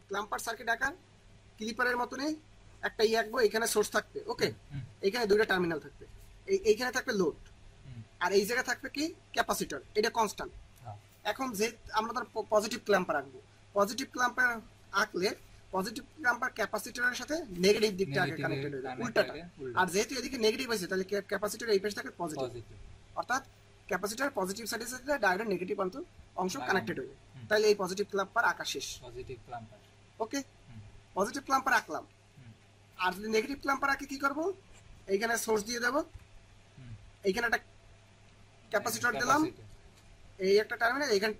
ক্লাম্পার circuit আকার ক্লিপারের মতনই একটা আঁকবো, এখানে সোর্স থাকবে, ওকে, এখানে দুইটা টার্মিনাল থাকবে, এইখানে থাকবে লোড, আর এই জায়গায় থাকবে কি ক্যাপাসিটর, এটা কনস্ট্যান্ট। এখন যে আমরা ধর পজিটিভ ক্ল্যাম্পার আঁকবো, পজিটিভ ক্ল্যাম্পার আঁকলে পজিটিভ ক্ল্যাম্পার ক্যাপাসিটরের সাথে নেগেটিভ দিকটা আগে কানেক্টেড হবে, উল্টাটা। আর যেহেতু এদিকে নেগেটিভ আছে তাহলে ক্যাপাসিটর এই পাশে থাকে পজিটিভ, অর্থাৎ ক্যাপাসিটর পজিটিভ সাইডের সাথে ডাইরেক্ট নেগেটিভ অংশ কানেক্টেড হবে। তাহলে এই পজিটিভ ক্ল্যাম্পার আঁকা শেষ। পজিটিভ ক্ল্যাম্পার, ওকে, পজিটিভ ক্ল্যাম্পার আঁকলাম। আর যদি নেগেটিভ ক্ল্যাম্পার আঁকে কি করব, এইখানে সোর্স দিয়ে দেব, এইখানে একটা ক্যাপাসিটর দিলাম, এই একটা টার্মিনাল, এইখানে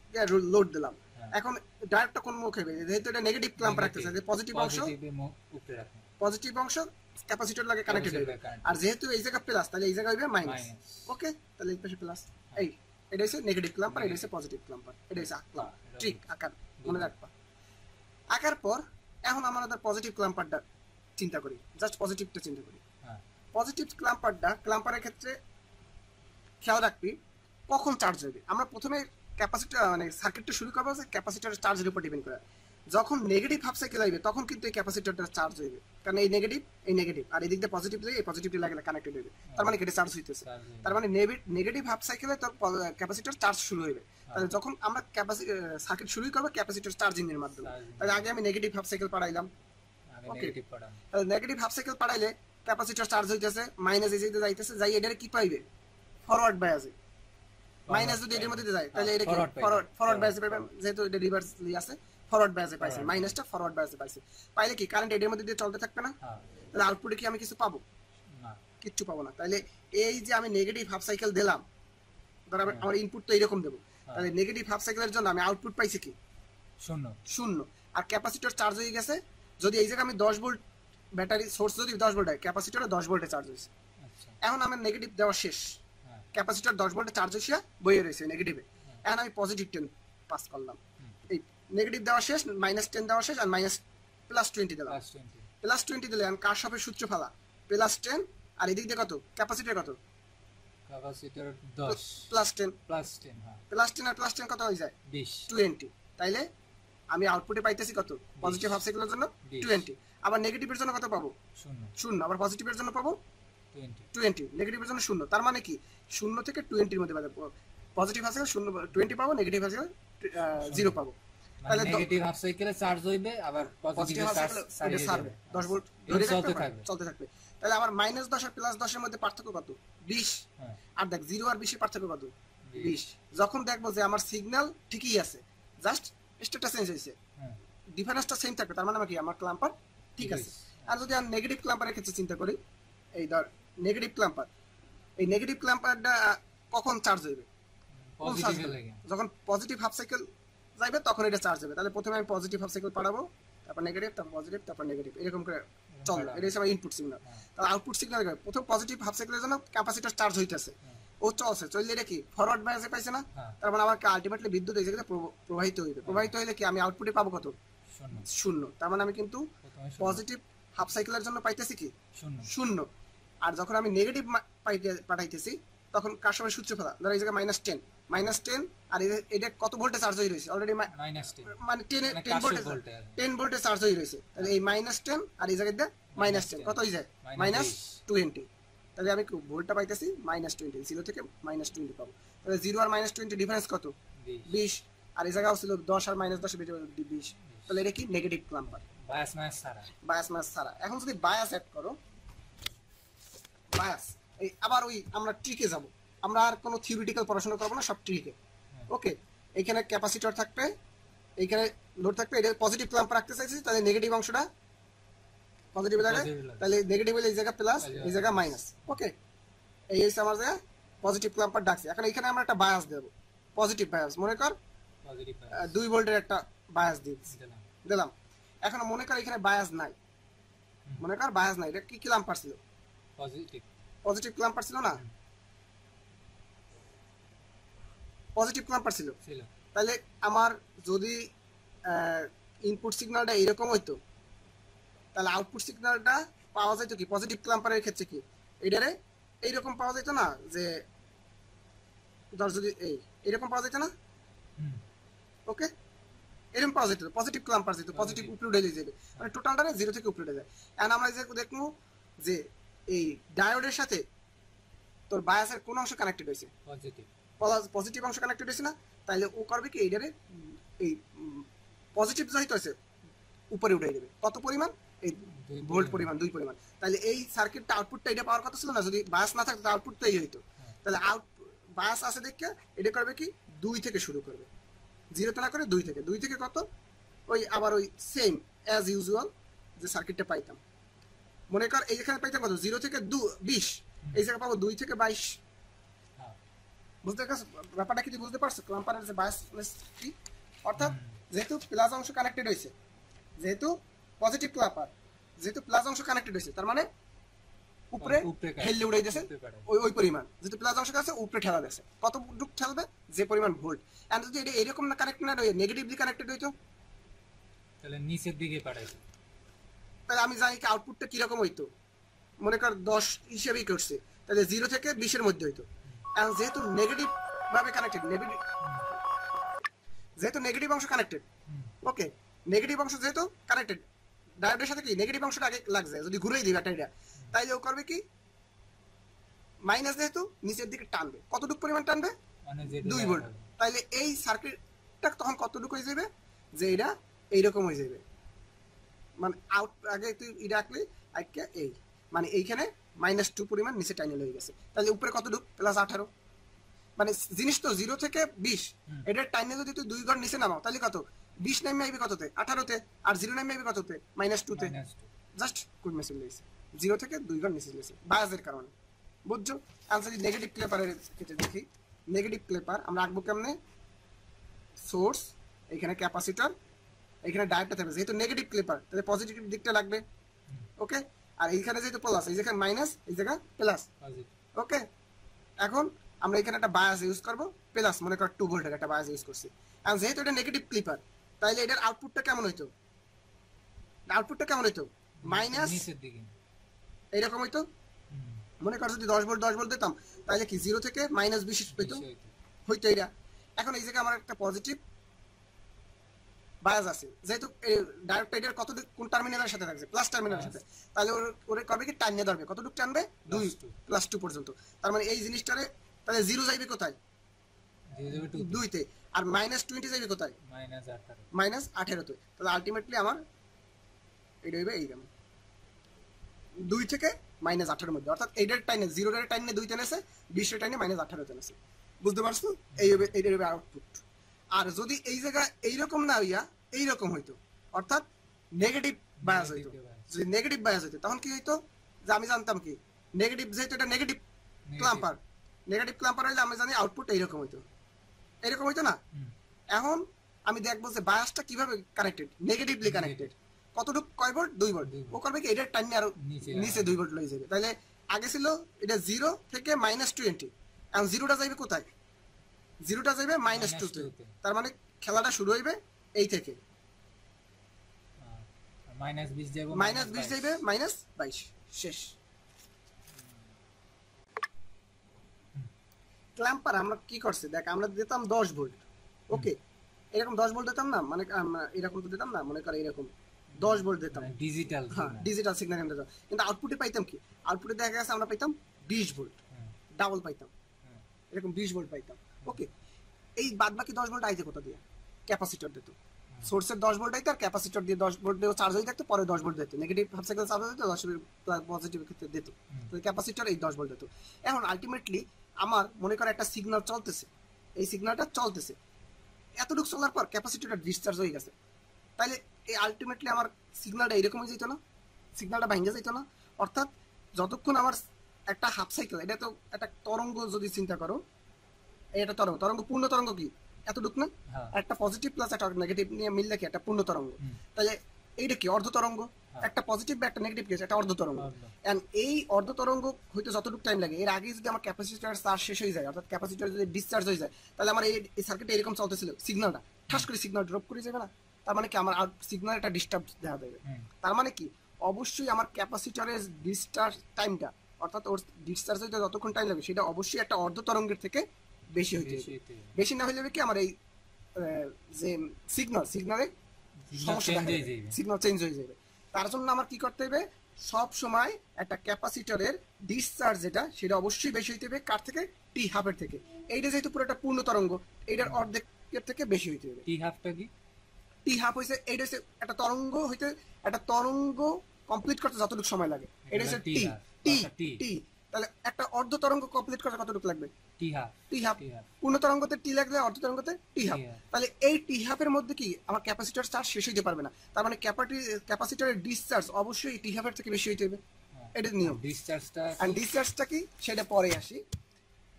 লোড দিলাম। এখন ডাইরেক্ট কোন মুখ হবে, যেহেতু এটা নেগেটিভ ক্ল্যাম্পার রাখতেছে, যে পজিটিভ অংশ ক্যাপাসিটর লাগে কানেক্টেড হবে, আর যেহেতু এই জায়গা প্লাস তাহলে এই জায়গা হবে মাইনাস। ওকে, তাহলে এই পাশে প্লাস, এই এটা হচ্ছে নেগেটিভ ক্ল্যাম্পার, এটা হচ্ছে পজিটিভ ক্ল্যাম্পার, এটা হচ্ছে আঁকলাম। ঠিক আকার মনে রাখবা। আঁকার পর এখন আমরা পজিটিভ ক্ল্যাম্পারটা চিন্তা করি, জাস্ট পজিটিভটা চিন্তা করি। পজিটিভ ক্ল্যাম্পারের ক্ষেত্রে খেয়াল রাখবি কখন চার্জ হবে। আমরা প্রথমে ক্যাপাসিটর মানে সার্কিটটা শুরু করবো ক্যাপাসিটরের চার্জের উপর ডিপেন্ড করে। যখন নেগেটিভ হাফ সাইকেল আসবে তখন কিন্তু এই ক্যাপাসিটরটা চার্জ হইবে, কারণ এই নেগেটিভ আর এই দিক দিয়ে পজিটিভ দিয়ে এই পজিটিভটি লাগে কানেক্টেড হবে, তার মানে এটা চার্জ হইতেছে। তার মানে নেগেটিভ হাফ সাইকেলে তোর ক্যাপাসিটর চার্জ শুরু হবে। তাহলে যখন আমরা সার্কিট শুরু করবো ক্যাপাসিটর চার্জিং এর মাধ্যমে, তাহলে আগে আমি নেগেটিভ হাফ সাইকেল পাঠাইলাম। ওকে, তাহলে নেগেটিভ হাফ সাইকেল পাঠাইলে ক্যাপাসিটর চার্জ হইতেছে, মাইনাস এই দিকে যাইতেছে, যাই এটারে কি পাইবে, ফরওয়ার্ড বায়াসে। মাইনাস যদি এর মধ্যে যায় তাহলে এটা কি ফরওয়ার্ড বায়াসে পাবে, যেহেতু এটা রিভার্সলি আছে ফরওয়ার্ড বায়াসে পাইছে, মাইনাসটা ফরওয়ার্ড বায়াসে পাইছে। পাইলে কি কারেন্ট এর মধ্যে দিয়ে চলতে থাকবে না, তাহলে আউটপুটে কি আমি কিছু পাবো না, কিচ্ছু পাবো না। তাহলে এই যে আমি নেগেটিভ হাফ সাইকেল দিলাম, ধর আমার ইনপুট তো এরকম দেবো, তাহলে নেগেটিভ হাফ সাইকেলের জন্য আমি আউটপুট পাইছি কি শূন্য। আর ক্যাপাসিটর চার্জ হয়ে গেছে, যদি এই জায়গায় আমি 10 ভোল্ট ব্যাটারি সোর্স যদি 10 ভোল্ট হয়, ক্যাপাসিটরে 10 ভোল্টে চার্জ হয়েছে। এখন আমার নেগেটিভ দেওয়া শেষ, ক্যাপাসিটর 10 ভোল্টে চার্জ হইয়া বইয়ে রয়েছে নেগেটিভে। এখন আমি পজিটিভ 10 পাস করলাম, এই নেগেটিভ দেওয়া শেষ, -10 দেওয়া শেষ, আর +20 দিলাম। +20 দিলে আমি কার সাপের সূত্র ফেলা, +10 আর এদিক দিয়ে কত ক্যাপাসিটর কত, ক্যাপাসিটর 10 +10 হ্যাঁ, +10 আর +10 কত হয়ে যায় 20। তাইলে আমি আউটপুটে পাইতেছি কত, পজিটিভ হাফ সাইকেলের জন্য 20, আবার নেগেটিভের জন্য কত পাবো 0, আবার পজিটিভের জন্য পাবো 20, নেগেটিভের জন্য 0। তার মানে কি 0 থেকে 20 এর মধ্যে পাবো, পজিটিভ হাফ সাইকেল 20 পাবো, নেগেটিভ হাফ সাইকেল 0 পাবো। তাহলে নেগেটিভ হাফ সাইকেলে চার্জ হইবে, আবার পজিটিভ চার্জ ছাড়বে, 10 ভোল্ট ধরে চলতে থাকবে। তাহলে আমার -10 আর +10 এর মধ্যে পার্থক্য কত, 20। আর দেখ 0 আর 20 এর পার্থক্য কত, 20। যখন দেখবো যে আমার সিগন্যাল ঠিকই আছে, জাস্ট স্টেটটা চেঞ্জ হয়েছে, ডিফারেন্সটা সেম থাকবে, তার মানে আমার ক্ল্যাম্পার ঠিক আছে। আর যদি আমি নেগেটিভ ক্ল্যাম্পারের ক্ষেত্রে চিন্তা করি, এই ধর নেগেটিভ ক্ল্যাম্পার, এই নেগেটিভ ক্ল্যাম্পারটা কখন চার্জ হইবে, যখন পজিটিভ হাফ সাইকেল যাইবে তখন এটা চার্জ হবে। তাহলে প্রথমে আমি পজিটিভ হাফ সাইকেল পাঠাবো, তারপর নেগেটিভ, তারপর পজিটিভ, তারপর নেগেটিভ, এরকম করে চলবে। এটা হচ্ছে আমার ইনপুট সিগন্যাল। তাহলে আউটপুট সিগন্যাল প্রথম পজিটিভ হাফ সাইকেলের জন্য ক্যাপাসিটর চার্জ হইতেছে, ও চলছে, চললে এটা কি ফরওয়ার্ড বায়াসে পাইছে না, তার মানে আমার আলটিমেটলি বিদ্যুৎ এই জায়গাতে প্রবাহিত হইবে। প্রবাহিত হইলে কি আমি আউটপুটে পাবো কত, 0। তার মানে আমি কিন্তু পজিটিভ হাফ সাইকেলের জন্য পাইতেছি কি 0। আর যখন আমি নেগেটিভ পাঠাইতেছি তখন কার সময় সূত্র ফেলা, ধর এই জায়গায় -10 আর এটা কত ভোল্টে চার্জ হয়ে রয়েছে, অলরেডি মানে 10 ভোল্টে চার্জ হয়ে রয়েছে। তাহলে এই -10 আর এই জায়গায় -10 কত হয়ে যায় -20। তাহলে আমি ভোল্টটা পাইতেছি -20, 0 থেকে -20 পাবো। তাহলে 0 আর -20 ডিফারেন্স কত, 20। আর এই জায়গাও ছিল 10 আর -10 20। তাহলে এটা কি নেগেটিভ ক্ল্যাম্পার, বায়াস মাস ছাড়া। এখন যদি বায়াস অ্যাড করো, বায়াস এই আবার ওই আমরা ট্রিকে যাব, আমরা আর কোনো থিওরিটিক্যাল পড়াশোনা করবো না, সব ট্রিকে। ওকে, এইখানে ক্যাপাসিটর থাকবে, এইখানে লোড থাকবে, এটা পজিটিভ ক্ল্যাম্পার রাখতে চাইছি, তাহলে নেগেটিভ অংশটা পজিটিভ লাগে, তাহলে নেগেটিভ হলে এই জায়গা প্লাস, এই জায়গা মাইনাস। ওকে, এই হচ্ছে আমার জায়গা পজিটিভ ক্ল্যাম্পার ডাকছি। এখন এখানে আমরা একটা বায়াস দেবো, পজিটিভ বায়াস, মনে কর 2 ভোল্টের একটা বায়াস দিলাম। এখন মনে কর এখানে বায়াস নাই, মনে কর বায়াস নাই, এটা কি ক্ল্যাম্পার ছিল, পজিটিভ ক্ল্যাম্পার ছিল না, পজিটিভ ক্ল্যাম্পার ছিল। তাহলে আমার যদি ইনপুট সিগন্যালটা এরকম হইতো, তাহলে আউটপুট সিগন্যালটা পাওয়া যেত কি পজিটিভ ক্ল্যাম্পারের ক্ষেত্রে কি এটারে এইরকম পাওয়া যেত না, যে ধর যদি এইরকম পাওয়া যেত না। ওকে, এরকম পজিটিভ পজিটিভ ক্লাম্পার যেত পজিটিভ উপরে উঠে যাবে, মানে টোটালটা 0 থেকে উপরে উঠে যায়। এখন আমরা যে দেখবো যে এই ডায়োডের সাথে তোর বায়াসের কোন অংশ কানেক্টেড হয়েছে, পজিটিভ পজিটিভ অংশ কানেক্টেড হয়েছে না, তাইলে ও করবে কি এইটারে এই পজিটিভ জড়িত আছে উপরে উঠে যাবে কত পরিমাণ, এই ভোল্ট পরিমাণ 2 পরিমাণ। তাহলে এই সার্কিটটা আউটপুটটা এটা পাওয়ার কথা ছিল না, যদি বায়াস না থাকতো আউটপুট তো এই হইতো। তাহলে আউট বায়াস আছে দেখে এটা করবে কি 2 থেকে শুরু করবে, 0 তে না করে 2 থেকে, 2 থেকে কত ওই আবার ওই সেম অ্যাজ ইউজুয়াল যে সার্কিটটা পাইতাম, মনে কর এই এখানে পাইতাম কত 0 থেকে 20, এই জায়গা পাবো 2 থেকে 22। বুঝতে পারছো ব্যাপারটা কি, বুঝতে পারছো ক্লাম্পারের যে বায়াসনেস কি? অর্থাৎ যেহেতু প্লাস অংশ কানেক্টেড হয়েছে, যেহেতু পজিটিভ ক্লাম্পার, যেহেতু প্লাস অংশ কানেক্টেড হয়েছে, তার মানে উপরে হেললে উড়াই দিয়েছে ওই পরিমাণ, যেহেতু প্লাস অংশ আছে উপরে ঠেলা দিয়েছে, কত ডুক ঠেলবে যে পরিমাণ ভোল্ট। এন্ড যদি এটা এরকম না কানেক্টেড না হয়ে নেগেটিভলি কানেক্টেড হইতো তাহলে নিচের দিকে পাঠাইতো, তাহলে আমি জানি কি আউটপুটটা কি রকম হইতো, মনে কর 10 হিসেবেই করছে, তাহলে 0 থেকে 20 এর মধ্যে হইতো। এন্ড যেহেতু নেগেটিভ ভাবে কানেক্টেড, যেহেতু নেগেটিভ অংশ কানেক্টেড, ওকে নেগেটিভ অংশ যেহেতু কানেক্টেড ডায়োডের সাথে, কি নেগেটিভ অংশটা আগে লাগছে, যদি ঘুরেই দিই ব্যাটারিটা, তাইলে ও করবে কি মাইনাস যেহেতু নিচের দিকে টানবে, কতটুকু পরিমাণ টানবে 2 ভোল্ট। তাইলে এই সার্কিটটা তখন কতটুকু হয়ে যাবে যে এটা এইরকম হয়ে যাবে, মানে আউট আগে তুই এটা রাখলি আজকে এই মানে এইখানে -2 পরিমাণ নিচে টাইনে হয়ে গেছে, তাহলে উপরে কতটুকু +18, মানে জিনিস তো 0 থেকে 20, এটা টাইনে যদি তুই 2 ঘর নিচে নামাও তাহলে কত 20 নামে আইবে কততে 18তে, আর 0 নামে আইবে কততে -2 তে, জাস্ট কোন মেসেজ লইছে 0 থেকে 2 ঘর নিচে লইছে বায়াসের কারণে। বুঝছো? আনসার নেগেটিভ ক্লেপারের ক্ষেত্রে দেখি, নেগেটিভ ক্লেপার আমরা রাখবো কেমনে, সোর্স এখানে ক্যাপাসিটর এখানে ডায়োডটা থাকবে, যেহেতু নেগেটিভ ক্লেপার তাহলে পজিটিভ দিকটা লাগবে, ওকে। আর এইখানে যেহেতু প্লাস, এই জায়গায় মাইনাস, এই জায়গা প্লাস, ওকে। এখন আমরা এখানে একটা বায়াস ইউজ করব প্লাস, মনে কর 2 ভোল্টের একটা বায়াস ইউজ করছি। আর যেহেতু এটা নেগেটিভ ক্লিপার তাহলে এটার আউটপুটটা কেমন হইতো, আউটপুটটা কেমন হইতো মাইনাস নিচের দিকে এইরকম হইতো। মনে কর যদি 10 ভোল্ট দিতাম তাহলে কি 0 থেকে -20 হইতো, হইতো এটা। এখন এই জায়গায় আমার একটা পজিটিভ বায়াস আছে, যেহেতু ডায়োডটা এটার কত কোন টার্মিনালের সাথে থাকছে, প্লাস টার্মিনালের সাথে, তাহলে ওরে করবে কি টাইনে ধরবে, কতটুকু টানবে 2 পর্যন্ত। তার মানে এই জিনিসটারে তাহলে 0 যাইবে কোথায় 2 তে, আর -20 যাইবে কোথায় -18 তে। তাহলে আলটিমেটলি আমার এটা হইবে এইরকম 2 থেকে -18 এর মধ্যে, অর্থাৎ এইটার টাইনে 0 এর টাইনে 2 টেনেছে, 20 এর টাইনে -18 টেনেছে। বুঝতে পারছো? এই হবে এইটার হবে আউটপুট। আর যদি এই জায়গা এইরকম না হইয়া এইরকম হইতো, অর্থাৎ নেগেটিভ বায়াস হইতো, যদি নেগেটিভ বায়াস হইতো তখন কি হইতো, যে আমি জানতাম কি নেগেটিভ, যেহেতু এটা নেগেটিভ ক্লাম্পার, নেগেটিভ ক্লাম্পার হইলে আমি জানি আউটপুট এইরকম হইতো, এরকম হইতো না। এখন আমি দেখবো যে বায়াসটা কিভাবে কানেক্টেড, নেগেটিভলি কানেক্টেড, কতটুকু কয় ভোল্ট 2 ভোল্ট, ও করবে কি এটার টাইনে আরো নিচে 2 ভোল্ট লয়ে যাবে। তাহলে আগে ছিল এটা 0 থেকে -20, এখন 0টা যাইবে কোথায়, 0টা যাইবে -2 তে, তার মানে খেলাটা শুরু হইবে এই থেকে, -20 যাবে -22 শেষ। ক্ল্যাম্পার আমরা কি করছে দেখ, আমরা দিতাম 10 ভোল্ট, ওকে এরকম 10 ভোল্ট দিতাম না, মানে এরকম তো দিতাম না, মনে কর এরকম 10 ভোল্ট দিতাম ডিজিটাল, হ্যাঁ ডিজিটাল সিগন্যাল দিতাম, কিন্তু আউটপুটে পাইতাম কি, আউটপুটে দেখা গেছে আমরা পাইতাম 20 ভোল্ট, ডাবল পাইতাম, এরকম 20 ভোল্ট পাইতাম, ওকে। এই বাদ বাকি 10 ভোল্ট আইতে কোথা দিয়ে, ক্যাপাসিটর দিত, সোর্সের 10 ভোল্ট আইতো আর ক্যাপাসিটর দিয়ে 10 ভোল্ট দিয়ে চার্জ হয়ে থাকতো, পরে 10 ভোল্ট দিত, নেগেটিভ হাফ সাইকেল চার্জ হয়ে যেত, 10 পজিটিভ ক্ষেত্রে দিত, তো ক্যাপাসিটর এই 10 ভোল্ট দিত। এখন আলটিমেটলি আমার মনে করে একটা সিগন্যাল চলতেছে, এই সিগন্যালটা চলতেছে, এতটুকু চলার পর ক্যাপাসিটরটা ডিসচার্জ হয়ে গেছে, তাহলে এই আলটিমেটলি আমার সিগন্যালটা এরকম হয়ে যেত না, সিগন্যালটা ভাঙে যেত না। অর্থাৎ যতক্ষণ আমার একটা হাফ সাইকেল, এটা তো একটা তরঙ্গ যদি চিন্তা করো, এটা তরঙ্গ পূর্ণ তরঙ্গ কি এতটুকু না, একটা পজিটিভ প্লাস একটা নেগেটিভ নিয়ে মিললে কি একটা পূর্ণ তরঙ্গ, তাহলে এইটা কি অর্ধ তরঙ্গ, একটা পজিটিভ বা একটা নেগেটিভ কি একটা অর্ধ তরঙ্গ। এন্ড এই অর্ধ তরঙ্গ হইতে যতটুকু টাইম লাগে, এর আগে যদি আমার ক্যাপাসিটর চার্জ শেষ হয়ে যায়, অর্থাৎ ক্যাপাসিটর যদি ডিসচার্জ হয়ে যায়, তাহলে আমার এই সার্কিটে এরকম চলতেছিল, সিগন্যালটা ঠাস করে সিগন্যাল ড্রপ করে যাবে না, তার মানে কি আমার সিগন্যাল একটা ডিস্টার্ব দেখা দেবে, তার মানে কি অবশ্যই আমার ক্যাপাসিটরের ডিসচার্জ টাইমটা, অর্থাৎ ওর ডিসচার্জ হইতে যতক্ষণ টাইম লাগে সেটা অবশ্যই একটা অর্ধ তরঙ্গের থেকে বেশি হইতে হবে, বেশি না হয়ে যাবে কি আমার এই যে সিগনালে সিগন্যাল চেঞ্জ হয়ে যাবে। তার জন্য আমার কি করতে হবে, সব সময় একটা ক্যাপাসিটরের ডিসচার্জ যেটা সেটা অবশ্যই বেশি হইতে হবে কার থেকে, টি হাফের থেকে। এইটা যেহেতু পুরো একটা পূর্ণ তরঙ্গ, এইটার অর্ধেকের থেকে বেশি হইতে হবে। টি হাফটা কি? টি হাফ হইছে এইটা হচ্ছে একটা তরঙ্গ হইতে, একটা তরঙ্গ কমপ্লিট করতে যতটুকু সময় লাগে এটা হচ্ছে টি টি টি। তাহলে একটা অর্ধ তরঙ্গ কমপ্লিট করতে কতটুকু লাগবে, টি হাফ। টি হাফ। পূর্ণ তরঙ্গতে টি লাগলে অর্ধ তরঙ্গতে টি হাফ। তাহলে এই টি হাফের মধ্যে কি আমার ক্যাপাসিটর চার্জ শেষ হইতে পারবে না, তার মানে ক্যাপাসিটরের ডিসচার্জ অবশ্যই টি হাফের থেকে বেশি হইতে হবে, এটা নিয়ম। ডিসচার্জটা কি সেটা পরে আসি।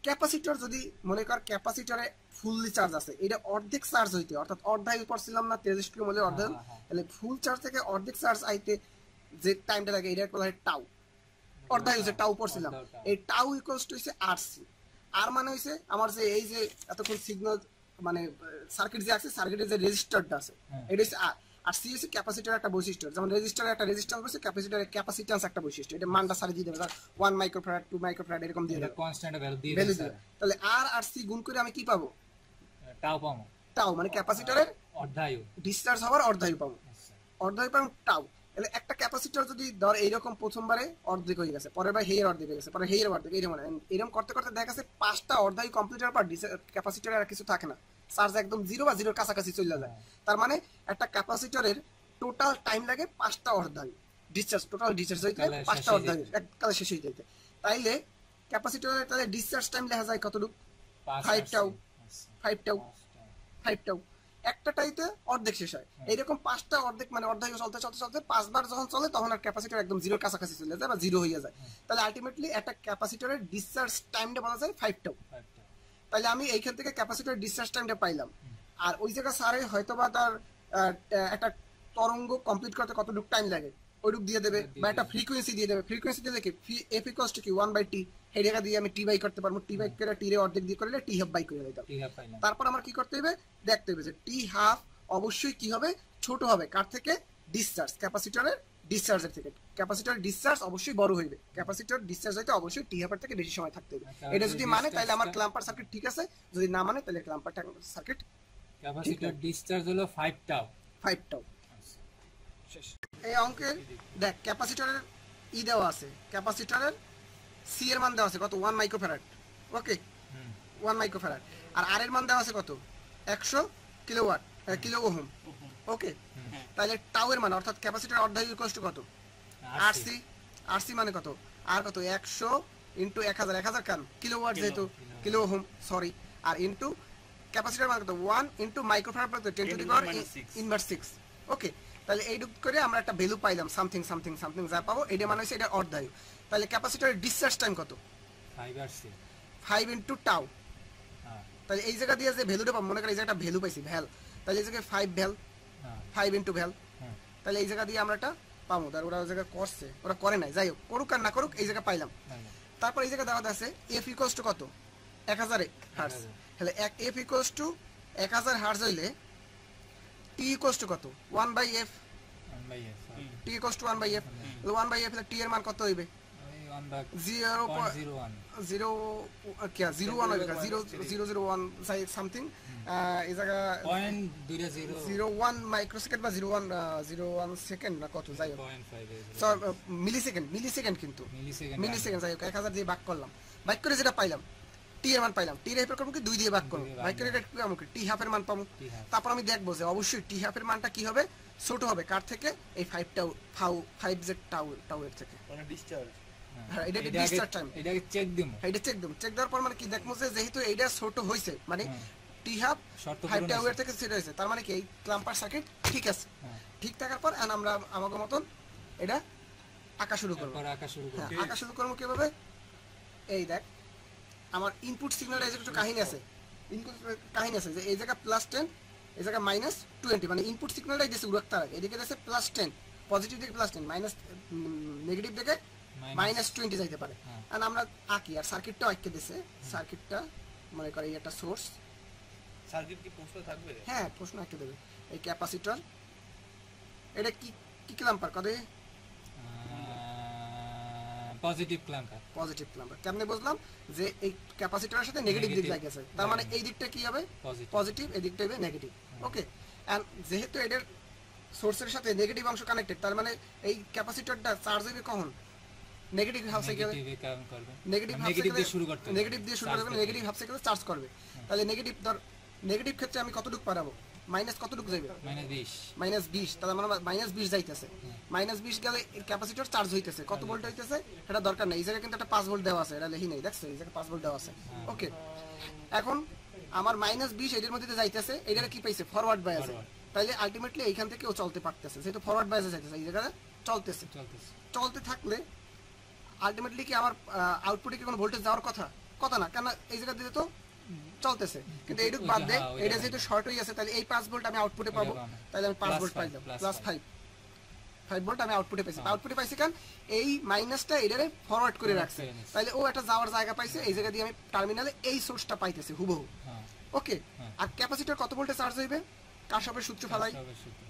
ক্যাপাসিটর যদি মনে কর ক্যাপাসিটরে ফুললি চার্জ আছে, এটা অর্ধেক চার্জ হইতে, অর্থাৎ অর্ধায়ু করছিলাম না 23 কিলো অর্ধায়ু, তাহলে ফুল চার্জ থেকে অর্ধেক চার্জ আইতে যে টাইমটা লাগে এটা বলা হয় টাউ। অর্ধায়ু যে টাউ পড়ছিলাম, এই টাউ ইকুয়ালস টু হইছে আরসি। আর মানে হইছে আমার যে এই যে এতক্ষণ সিগন্যাল মানে সার্কিট যে আছে, সার্কিটের যে রেজিস্টারটা আছে এটা হচ্ছে আর। আর সি হচ্ছে ক্যাপাসিটরের একটা বৈশিষ্ট্য, যেমন রেজিস্টারের একটা রেজিস্ট্যান্স আছে, ক্যাপাসিটরের ক্যাপাসিট্যান্স একটা বৈশিষ্ট্য, এটা মানটা সারি দিয়ে দেবে, 1 মাইক্রোফ্যারাড 2 মাইক্রোফ্যারাড এরকম দিয়ে দেবে, কনস্ট্যান্ট ভ্যালু দিয়ে দেবে। তাহলে আর আর সি গুণ করে আমি কি পাবো, টাউ পাবো। টাউ মানে ক্যাপাসিটরের অর্ধায়ু, ডিসচার্জ হওয়ার অর্ধায়ু পাবো, অর্ধায়ু পাবো টাউ। তাহলে একটা ক্যাপাসিটর যদি ধর এইরকম প্রথমবারে অর্ধেক হয়ে গেছে, পরের বার হেয়ের অর্ধেক হয়ে গেছে, পরে হেয়ের অর্ধেক, এরকম করতে করতে দেখা গেছে 5টা অর্ধায়ু কমপ্লিট হওয়ার পর ক্যাপাসিটরের আর কিছু থাকে না, চার্জ একদম 0 বা 0-র কাছাকাছি চলে যায়। তার মানে একটা ক্যাপাসিটরের টোটাল টাইম লাগে 5টা অর্ধায়ু ডিসচার্জ, টোটাল ডিসচার্জ হইতে 5টা অর্ধায়ু এককালে শেষ হয়ে যাইতে। তাইলে ক্যাপাসিটরের তাহলে ডিসচার্জ টাইম লেখা যায় কতটুকু, 5 টাউ 5 টাউ 5 টাউ। একটাটাইতে অর্ধেক শেষ হয়, এইরকম 5টা অর্ধেক মানে অর্ধায়ু চলতে চলতে চলতে 5 বার যখন চলে তখন আর ক্যাপাসিটর একদম 0-র কাছাকাছি চলে যায় বা 0 হয়ে যায়। তাহলে আলটিমেটলি একটা ক্যাপাসিটরের ডিসচার্জ টাইমটা বলা যায় 5 টাউ। তাহলে আমি এইখান থেকে ক্যাপাসিটরের ডিসচার্জ টাইমটা পাইলাম। আর ওই জায়গা স্যারে হয়তো বা তার একটা তরঙ্গ কমপ্লিট করতে কতটুকু টাইম লাগে ওইটুক দিয়ে দেবে, বা একটা ফ্রিকোয়েন্সি দিয়ে দেবে। ফ্রিকোয়েন্সি দিলে কি এফ ইকুয়ালস টু কি 1/t, এই জায়গা দিয়ে আমি টি বাই করতে পারবো, টি বাই করে টি রে অর্ধেক দিয়ে করলে টি হাফ বাই করে দিতাম। তারপর আমার কি করতে হবে, দেখতে হবে যে টি হাফ অবশ্যই কি হবে, ছোট হবে কার থেকে, ডিসচার্জ, ক্যাপাসিটরের ডিসচার্জের থেকে। ক্যাপাসিটর ডিসচার্জ অবশ্যই বড় হইবে, ক্যাপাসিটর ডিসচার্জ হইতে অবশ্যই টি হাফের থেকে বেশি সময় থাকতে হবে। এটা যদি মানে তাহলে আমার ক্লাম্পার সার্কিট ঠিক আছে, যদি না মানে তাহলে ক্লাম্পার সার্কিট ক্যাপাসিটর ডিসচার্জ হলো 5 টাউ। 5 টাউ শেষ। এই অঙ্কের দেখ ক্যাপাসিটরের দেওয়া আছে, ক্যাপাসিটরের সি এর মান দেওয়া আছে কত, 1 মাইক্রোফ্যারাড। ওকে 1 মাইক্রোফ্যারাড। আর আর এর মান দেওয়া আছে কত, 100 কিলোওয়াট কিলো ওহম। ওকে তাহলে টাউ এর মান অর্থাৎ ক্যাপাসিটর অর্ধায়ু ইকুয়ালস টু কত, আরসি। আরসি মানে কত, আর কত 100 ইনটু 1000 কান কিলোওয়াট যেহেতু কিলো ওহম সরি, আর ইনটু ক্যাপাসিটর মানে কত 1 into microfarad plus 10 to the power inverse 6। ওকে তাহলে এইটুক করে আমরা একটা ভ্যালু পাইলাম, সামথিং সামথিং সামথিং যা পাবো এটা মানে হচ্ছে এটা অর্ধায়ু। তাহলে ক্যাপাসিটরের ডিসচার্জ টাইম কত, 5 ইনটু টাউ। তাহলে এই জায়গা দিয়ে যে ভ্যালুটা পাবো, মনে করি এই জায়গাটা ভ্যালু পাইছি ভ্যাল, তাহলে এই জায়গায় 5 ভ্যাল, 5 ইনটু ভ্যাল। তাহলে এই জায়গা দিয়ে আমরা একটা পাবো, আর ওরা ওই জায়গা করছে, ওরা করে নাই, যাই হোক করুক আর না করুক এই জায়গা পাইলাম। তারপর এই জায়গা দেওয়া আছে এফ ইকুয়ালস টু কত, 1000 হার্টজ। তাহলে এফ ইকুয়ালস টু 1000 হার্টজ হইলে টি ইকুয়ালস টু কত, 1/f। T equals to 1/f, 1/f এর টি এর মান কত হইবে, 0.01 সামথিং এই জায়গা 0.01 মাইক্রোসেকেন্ড বা 0.01 সেকেন্ড না কত, যাই হোক মিলিসেকেন্ড কিন্তু মিলিসেকেন্ড, যাই হোক 1000 দিয়ে ভাগ করলাম, ভাগ করে যেটা পাইলাম টি এর মান পাইলাম, টি এর করবো কি 2 দিয়ে ভাগ করবো, ভাগ করে আমাকে টি হাফের মান পাবো। তারপর আমি দেখবো যে অবশ্যই টি হাফের মানটা কি হবে, ছোট হবে কার থেকে, এই 5 টাউ 5 জেড টাউ এর থেকে। হ্যাঁ এটা ডিসচার্জ টাইম, এটাকে চেক দিমু, এটা চেক দেওয়ার পর মানে কি দেখবো যে যেহেতু এইটা ছোট হইছে মানে টি হাফ 5 টাউ এর থেকে ছোট হইছে, তার মানে কি এই ক্লাম্পার সার্কিট ঠিক আছে। ঠিক থাকার পর আমরা আমাদের মতন এটা আঁকা শুরু করব। আঁকা শুরু করবো কিভাবে, এই দেখ আমার ইনপুট সিগন্যালে কিছু কাহিনী আছে, যে এই জায়গা +10 এই জায়গা -20, মানে ইনপুট সিগন্যালটাই দিয়েছে উড়াক্তার আগে, এদিকে দিয়েছে +10 পজিটিভ দিকে +10 মাইনাস নেগেটিভ দিকে -20 যাইতে পারে। আর আমরা আঁকি আর সার্কিটটাও আঁকে দিয়েছে, সার্কিটটা মনে করে এই একটা সোর্স সার্কিট কি প্রশ্ন থাকবে, হ্যাঁ প্রশ্ন আঁকে দেবে। এই ক্যাপাসিটর এটা কি ক্লাম্পার কত, পজিটিভ ক্লাম্পার। পজিটিভ ক্লাম্পার কেমনে বুঝলাম যে এই ক্যাপাসিটরের সাথে নেগেটিভ দিক লাগিয়েছে, তার মানে এই দিকটা কি হবে পজিটিভ, এই দিকটা হবে নেগেটিভ। ওকে, এন্ড যেহেতু এটার সোর্সের সাথে নেগেটিভ অংশ কানেক্টেড, তার মানে এই ক্যাপাসিটরটা চার্জ হবে কখন নেগেটিভ হাফ সাইকেলে, নেগেটিভ দিয়ে শুরু করতে হবে, নেগেটিভ হাফ সাইকেলে চার্জ করবে। তাহলে নেগেটিভ ক্ষেত্রে আমি কতটুকু পারাবো, মাইনাস কতটুকু যাবে, -20, তাহলে আমার -20 যাইতেছে। -20 গেলে ক্যাপাসিটর চার্জ হইতেছে, কত ভোল্ট হইতেছে এটা দরকার নাই, এই জায়গায় কিন্তু একটা 5 ভোল্ট দেওয়া আছে, এটা লিখি নাই, দেখছো এই জায়গায় 5 ভোল্ট দেওয়া আছে। ওকে, এখন আমার -20 এর মধ্যে যাইতেছে, এটারে কি পাইছে ফরওয়ার্ড বায়াস, তাহলে আলটিমেটলি এইখান থেকে ও চলতে পারতেছে, যেহেতু ফরওয়ার্ড বায়াসে যাইতেছে, এই জায়গায় চলতে থাকলে আলটিমেটলি কি আমার আউটপুটে কি কোনো ভোল্টেজ যাওয়ার কথা না, কেন এই জায়গা দিয়ে তো চলতেছে, কিন্তু এইটুক বাদ দে, এটা যেহেতু শর্ট হয়ে আছে, তাহলে এই 5 ভোল্ট আমি আউটপুটে পাবো, তাহলে আমি 5 ভোল্ট পাইলাম, +5 ভোল্ট আমি আউটপুটে পাইছি কারণ এই মাইনাসটা এটারে ফরওয়ার্ড করে রাখছে, তাহলে ও একটা যাওয়ার জায়গা পাইছে, এই জায়গা দিয়ে আমি টার্মিনালে এই সোর্সটা পাইতেছি হুবহু। ওকে, আর ক্যাপাসিটর কত ভোল্টে চার্জ হইবে, কারশফের সূত্র ফেলাই,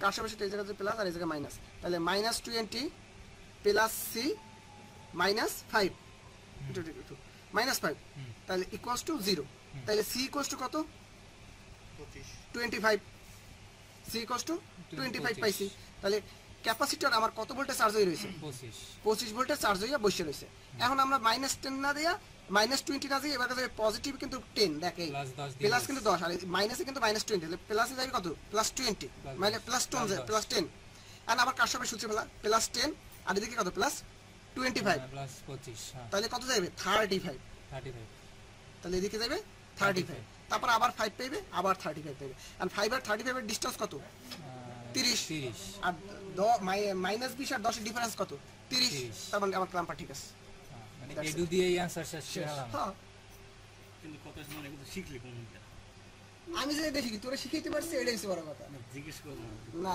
কারশফের সূত্র এই জায়গায় প্লাস আর এই জায়গায় মাইনাস, তাহলে -20 প্লাস সি -5 -5, তাহলে ইকুয়ালস টু 0, তাহলে সি ইকুয়ালস টু কত 25, সি ইকুয়ালস টু 25 পাইছি। তাহলে ক্যাপাসিটর আমার কত ভোল্টে চার্জ হয়ে রয়েছে, 25 ভোল্টে চার্জ হইয়া বসে রয়েছে। এখন আমরা -10 না দিয়া -20 না দিয়ে এবার যাবে পজিটিভ কিন্তু 10, দেখে প্লাস কিন্তু 10, আর মাইনাসে কিন্তু -20, তাহলে প্লাসে যাবে কত +20, মানে +10, আর আবার কারশফের সূত্র ফেলা +10 আর এদিকে কত +25, তাহলে কত যাবে 35, তাহলে এদিকে যাবে 35, তারপর আবার 5 পাইবে, আবার 35 পাইবে, আর 5 আর 35 এর ডিসটেন্স কত 30, আর -20 আর 10 এর ডিফারেন্স কত 30, তার মানে আমার ক্লাম্পার ঠিক আছে, মানে এডু দিয়ে এই आंसर শেষ হলাম। হ্যাঁ, কিন্তু কত সময় কিন্তু শিখলি কোনটা আমি যে দেখি তোরা শিখাইতে পারছিস এটাই হচ্ছে বড় কথা, জিজ্ঞেস করলাম না।